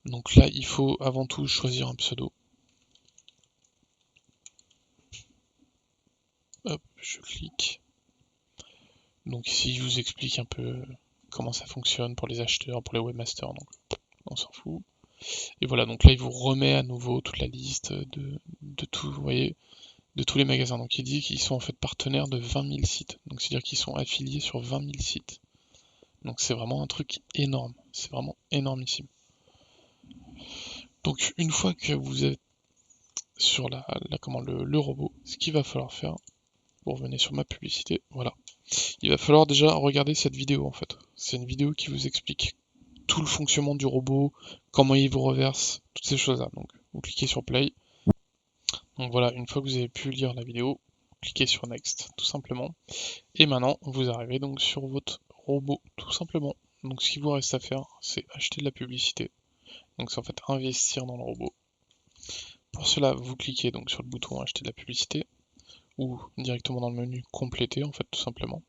Donc là, il faut avant tout choisir un pseudo. Hop, je clique. Donc ici, je vous explique un peu comment ça fonctionne pour les acheteurs, pour les webmasters, donc on s'en fout. Et voilà, donc là, il vous remet à nouveau toute la liste de tout, vous voyez, de tous les magasins. Donc il dit qu'ils sont en fait partenaires de 20 000 sites. Donc c'est-à-dire qu'ils sont affiliés sur 20 000 sites. Donc c'est vraiment un truc énorme. C'est vraiment énormissime. Donc une fois que vous êtes sur le robot, ce qu'il va falloir faire, vous revenez sur ma publicité, voilà. Il va falloir déjà regarder cette vidéo en fait. C'est une vidéo qui vous explique tout le fonctionnement du robot, comment il vous reverse, toutes ces choses-là. Donc vous cliquez sur play. Donc voilà, une fois que vous avez pu lire la vidéo, cliquez sur next tout simplement. Et maintenant vous arrivez donc sur votre robot tout simplement. Donc ce qu'il vous reste à faire, c'est acheter de la publicité. Donc c'est en fait investir dans le robot. Pour cela, vous cliquez donc sur le bouton acheter de la publicité ou directement dans le menu compléter en fait tout simplement.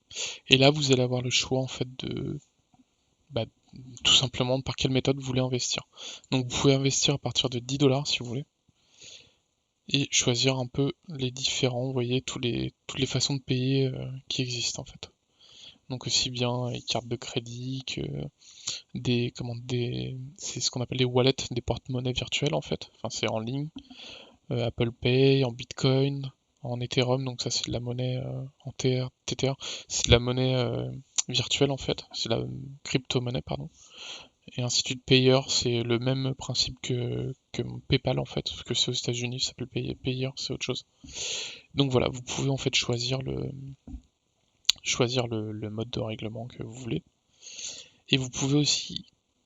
Et là vous allez avoir le choix en fait de bah, tout simplement par quelle méthode vous voulez investir. Donc vous pouvez investir à partir de 10 $ si vous voulez et choisir un peu les différents, vous voyez toutes les façons de payer qui existent en fait. Donc aussi bien les cartes de crédit que c'est ce qu'on appelle des wallets, des porte-monnaies virtuelles en fait. Enfin c'est en ligne. Apple Pay, en Bitcoin, en Ethereum, donc ça c'est de la monnaie en Tether, c'est de la monnaie virtuelle en fait, c'est la crypto-monnaie pardon. Et ainsi de suite, Payer, c'est le même principe que PayPal en fait, parce que c'est aux États-Unis, ça s'appelle Payer, c'est autre chose. Donc voilà, vous pouvez en fait choisir le mode de règlement que vous voulez. Et vous pouvez aussi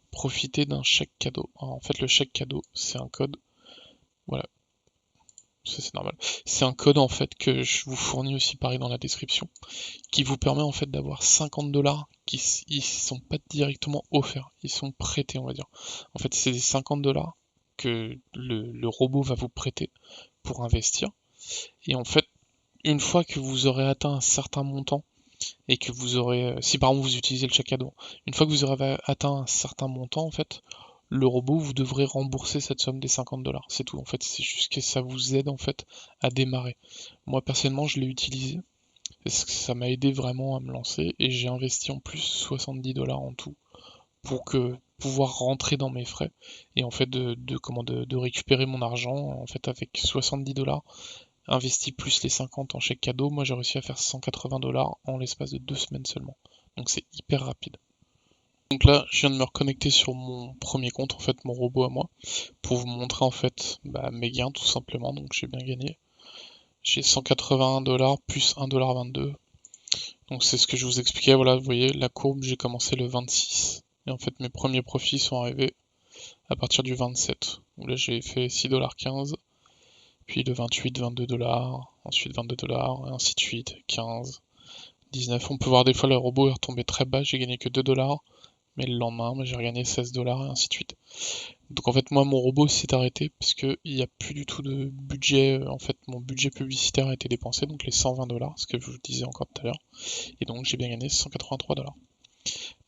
profiter d'un chèque cadeau. En fait, le chèque cadeau, c'est un code. Voilà, ça c'est normal. C'est un code en fait que je vous fournis aussi pareil dans la description, qui vous permet en fait d'avoir 50 $ qui ils sont pas directement offerts, ils sont prêtés on va dire. En fait c'est des 50 $ que le robot va vous prêter pour investir. Et en fait une fois que vous aurez atteint un certain montant et que vous aurez, si par exemple vous utilisez le chèque cadeau, une fois que vous aurez atteint un certain montant en fait, le robot, vous devrez rembourser cette somme des 50 $. C'est tout. En fait, c'est juste que ça vous aide en fait à démarrer. Moi personnellement, je l'ai utilisé parce que ça m'a aidé vraiment à me lancer et j'ai investi en plus 70 $ en tout pour pouvoir rentrer dans mes frais et en fait de récupérer mon argent en fait avec 70 $ investi plus les 50 en chèque cadeau. Moi j'ai réussi à faire 180 $ en l'espace de 2 semaines seulement. Donc c'est hyper rapide. Donc là, je viens de me reconnecter sur mon premier compte, en fait, mon robot à moi, pour vous montrer en fait mes gains tout simplement. Donc j'ai bien gagné. J'ai 181 $ plus 1,22 $. Donc c'est ce que je vous expliquais. Voilà, vous voyez la courbe, j'ai commencé le 26. Et en fait, mes premiers profits sont arrivés à partir du 27. Où là, j'ai fait 6,15 $, puis le 28, 22 $, ensuite 22 $, et ainsi de suite, 15, 19. On peut voir des fois le robot est retombé très bas, j'ai gagné que 2 $. Mais le lendemain, j'ai regagné 16 $ et ainsi de suite. Donc en fait, moi, mon robot s'est arrêté parce qu'il n'y a plus du tout de budget. En fait, mon budget publicitaire a été dépensé, donc les 120 $, ce que je vous disais encore tout à l'heure. Et donc j'ai bien gagné 183 $.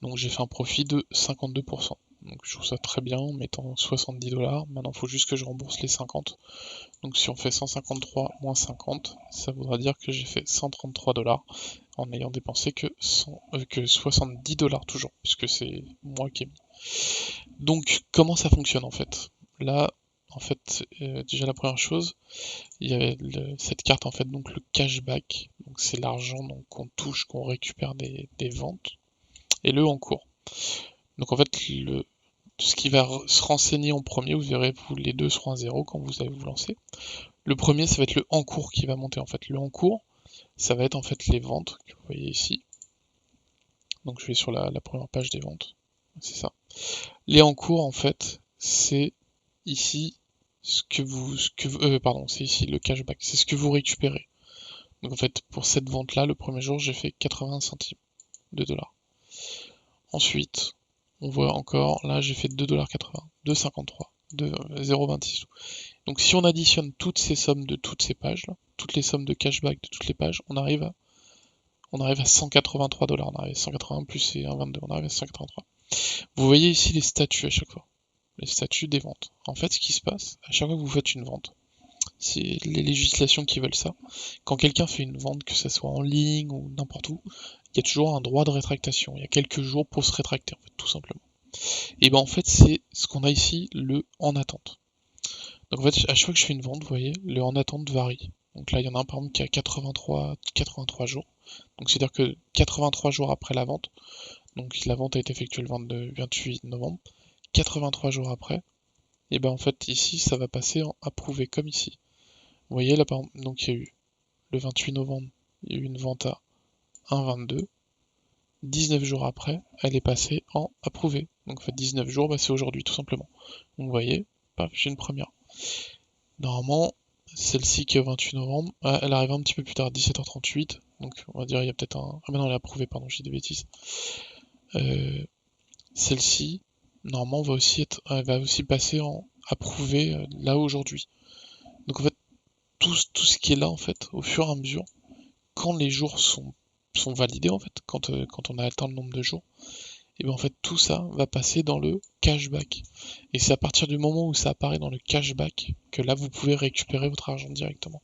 Donc j'ai fait un profit de 52%. Donc je trouve ça très bien en mettant 70 $. Maintenant, il faut juste que je rembourse les 50. Donc si on fait 153 moins 50, ça voudra dire que j'ai fait 133 $ en n'ayant dépensé que 70 $ toujours, puisque c'est moi qui ai mis. Donc comment ça fonctionne en fait? Là, en fait, déjà la première chose, il y avait cette carte en fait, donc le cashback, donc c'est l'argent qu'on touche, qu'on récupère des ventes, et le en cours. Donc en fait, ce qui va se renseigner en premier, vous verrez, les deux seront à 0 quand vous allez vous lancer. Le premier, ça va être le en cours qui va monter en fait. Le en cours, ça va être en fait les ventes que vous voyez ici. Donc je vais sur la première page des ventes. C'est ça. Les en cours en fait, c'est ici c'est ici le cashback. C'est ce que vous récupérez. Donc en fait, pour cette vente-là, le premier jour, j'ai fait 80 centimes de dollars. Ensuite, on voit encore, là j'ai fait 2,80 $, 2,53 $, 0,26. Donc si on additionne toutes ces sommes de toutes ces pages, là, toutes les sommes de cashback de toutes les pages, on arrive à 183 $. On arrive à 180 plus et 1,22, on arrive à 183. Vous voyez ici les statuts à chaque fois. les statuts des ventes. En fait, ce qui se passe, à chaque fois que vous faites une vente, c'est les législations qui veulent ça. Quand quelqu'un fait une vente, que ce soit en ligne ou n'importe où, il y a toujours un droit de rétractation. Il y a quelques jours pour se rétracter, en fait, tout simplement. Et ben en fait, c'est ce qu'on a ici, le en attente. Donc en fait, à chaque fois que je fais une vente, vous voyez, le en attente varie. Donc là, il y en a un par exemple qui a 83 jours. Donc c'est-à-dire que 83 jours après la vente, donc la vente a été effectuée le 28 novembre, 83 jours après, et ben en fait ici ça va passer en approuvé comme ici. Vous voyez là par exemple, donc il y a eu le 28 novembre, il y a eu une vente à 1,22. 19 jours après, elle est passée en approuvé. Donc en fait 19 jours, bah, c'est aujourd'hui tout simplement. Donc vous voyez, paf, j'ai une première. Normalement, celle-ci qui est au 28 novembre, elle arrive un petit peu plus tard, 17h38. Donc on va dire il y a peut-être un... Ah mais non, elle est approuvée, pardon, j'ai des bêtises. Celle-ci, normalement, elle va aussi passer en approuvé là aujourd'hui. Donc en fait, tout ce qui est là, en fait, au fur et à mesure, quand les jours sont validés, en fait, quand on a atteint le nombre de jours, et bien en fait tout ça va passer dans le cashback. Et c'est à partir du moment où ça apparaît dans le cashback que là vous pouvez récupérer votre argent directement.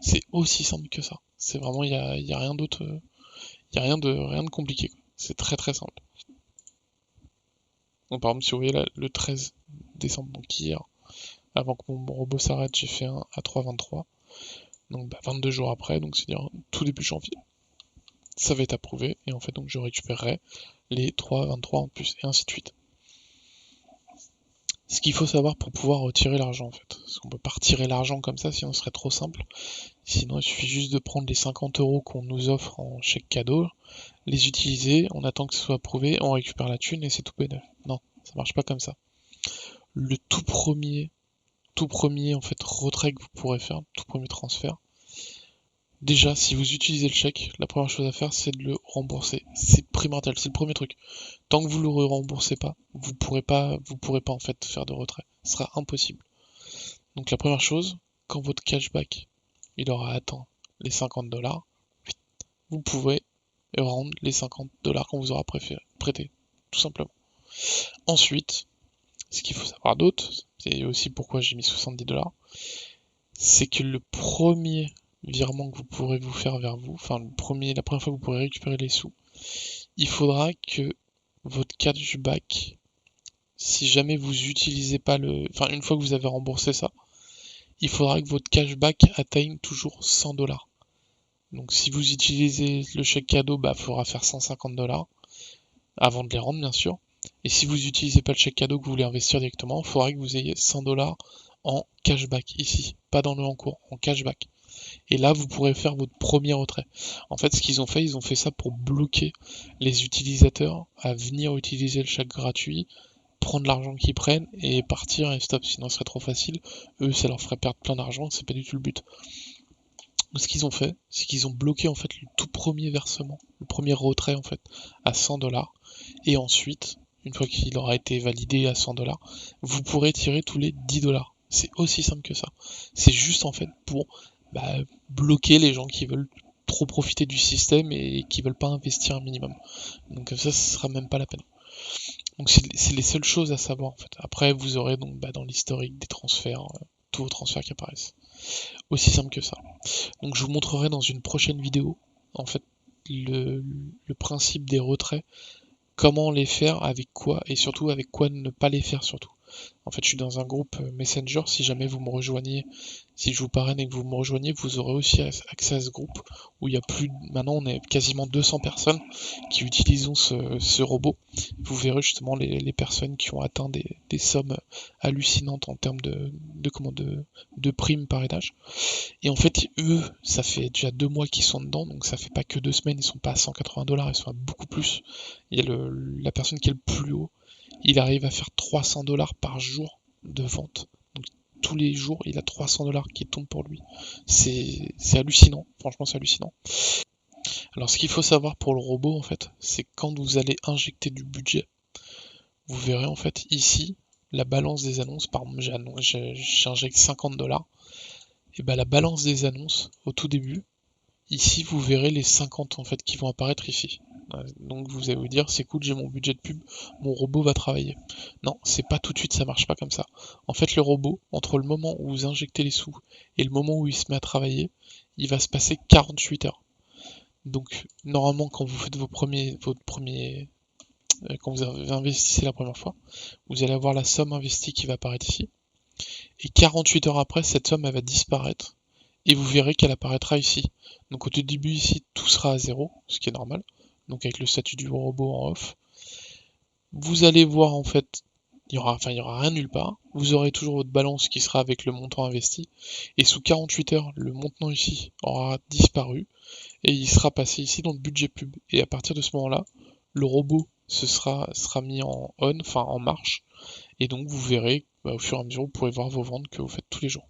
C'est aussi simple que ça. C'est vraiment, il y a rien d'autre, il y a rien de compliqué. C'est très très simple. Donc par exemple si vous voyez là le 13 décembre, donc hier, avant que mon robot s'arrête, j'ai fait un à 3,23. Donc 22 jours après, donc c'est-à-dire tout début janvier, ça va être approuvé et en fait donc je récupérerai les 3,23 en plus et ainsi de suite. Ce qu'il faut savoir pour pouvoir retirer l'argent en fait, parce qu'on peut pas retirer l'argent comme ça sinon ce serait trop simple. Sinon il suffit juste de prendre les 50 € qu'on nous offre en chèque cadeau, les utiliser, on attend que ce soit approuvé, on récupère la thune et c'est tout bénef. Non, ça marche pas comme ça. Le tout premier en fait retrait que vous pourrez faire, tout premier transfert. Déjà, si vous utilisez le chèque, la première chose à faire, c'est de le rembourser. C'est primordial, c'est le premier truc. Tant que vous ne le remboursez pas, vous pourrez pas en fait faire de retrait. Ce sera impossible. Donc la première chose, quand votre cashback il aura atteint les 50 $, vous pouvez rendre les 50 $ qu'on vous aura prêté, tout simplement. Ensuite, ce qu'il faut savoir d'autre, c'est aussi pourquoi j'ai mis 70 $, c'est que le premier virement que vous pourrez vous faire vers vous, enfin la première fois que vous pourrez récupérer les sous, il faudra que votre cashback, si jamais vous utilisez pas une fois que vous avez remboursé ça, il faudra que votre cashback atteigne toujours 100 $. Donc si vous utilisez le chèque cadeau, bah faudra faire 150 $ avant de les rendre bien sûr. Et si vous n'utilisez pas le chèque cadeau que vous voulez investir directement, il faudra que vous ayez 100 $ en cashback ici, pas dans le en cours, en cashback. Et là, vous pourrez faire votre premier retrait. En fait, ce qu'ils ont fait, ils ont fait ça pour bloquer les utilisateurs à venir utiliser le chèque gratuit, prendre l'argent qu'ils prennent et partir et stop. Sinon, ce serait trop facile. Eux, ça leur ferait perdre plein d'argent, c'est pas du tout le but. Donc, ce qu'ils ont fait, c'est qu'ils ont bloqué en fait le tout premier versement, le premier retrait en fait, à 100 $. Et ensuite, une fois qu'il aura été validé à 100 $, vous pourrez tirer tous les 10 $. C'est aussi simple que ça. C'est juste en fait pour bloquer les gens qui veulent trop profiter du système et qui veulent pas investir un minimum. Donc ça, ce sera même pas la peine. Donc c'est les seules choses à savoir en fait. Après, vous aurez donc dans l'historique des transferts, tous vos transferts qui apparaissent. Aussi simple que ça. Donc je vous montrerai dans une prochaine vidéo en fait le principe des retraits, comment les faire, avec quoi et surtout avec quoi ne pas les faire surtout. En fait, je suis dans un groupe Messenger. Si jamais vous me rejoignez, si je vous parraine et que vous me rejoignez, vous aurez aussi accès à ce groupe où il y a maintenant on est quasiment 200 personnes qui utilisent ce robot. Vous verrez justement les personnes qui ont atteint des sommes hallucinantes en termes de primes par étage. Et en fait, eux, ça fait déjà 2 mois qu'ils sont dedans, donc ça fait pas que 2 semaines, ils sont pas à 180 $, ils sont à beaucoup plus. Il y a la personne qui est le plus haut, il arrive à faire 300 $ par jour de vente. Donc tous les jours, il a 300 $ qui tombent pour lui. C'est hallucinant, franchement c'est hallucinant. Alors ce qu'il faut savoir pour le robot en fait, c'est quand vous allez injecter du budget, vous verrez en fait ici la balance des annonces. Par exemple, j'injecte 50 $, et la balance des annonces au tout début, ici vous verrez les 50 en fait qui vont apparaître ici. Donc vous allez vous dire, c'est cool, j'ai mon budget de pub, mon robot va travailler. Non, c'est pas tout de suite, ça marche pas comme ça. En fait, le robot, entre le moment où vous injectez les sous et le moment où il se met à travailler, il va se passer 48 heures. Donc normalement, quand vous faites quand vous avez investi la première fois, vous allez avoir la somme investie qui va apparaître ici. Et 48 heures après, cette somme elle va disparaître. Et vous verrez qu'elle apparaîtra ici. Donc au tout début ici, tout sera à 0, ce qui est normal. Donc avec le statut du robot en off. Vous allez voir en fait, il y aura rien nulle part. Vous aurez toujours votre balance qui sera avec le montant investi. Et sous 48 heures, le montant ici aura disparu. Et il sera passé ici dans le budget pub. Et à partir de ce moment-là, le robot sera mis en on, enfin en marche. Et donc vous verrez, au fur et à mesure, vous pourrez voir vos ventes que vous faites tous les jours.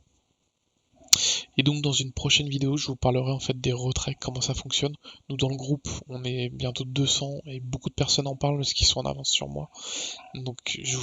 Et donc dans une prochaine vidéo, je vous parlerai en fait des retraits, comment ça fonctionne. Nous dans le groupe, on est bientôt 200 et beaucoup de personnes en parlent parce qu'ils sont en avance sur moi. Donc je vous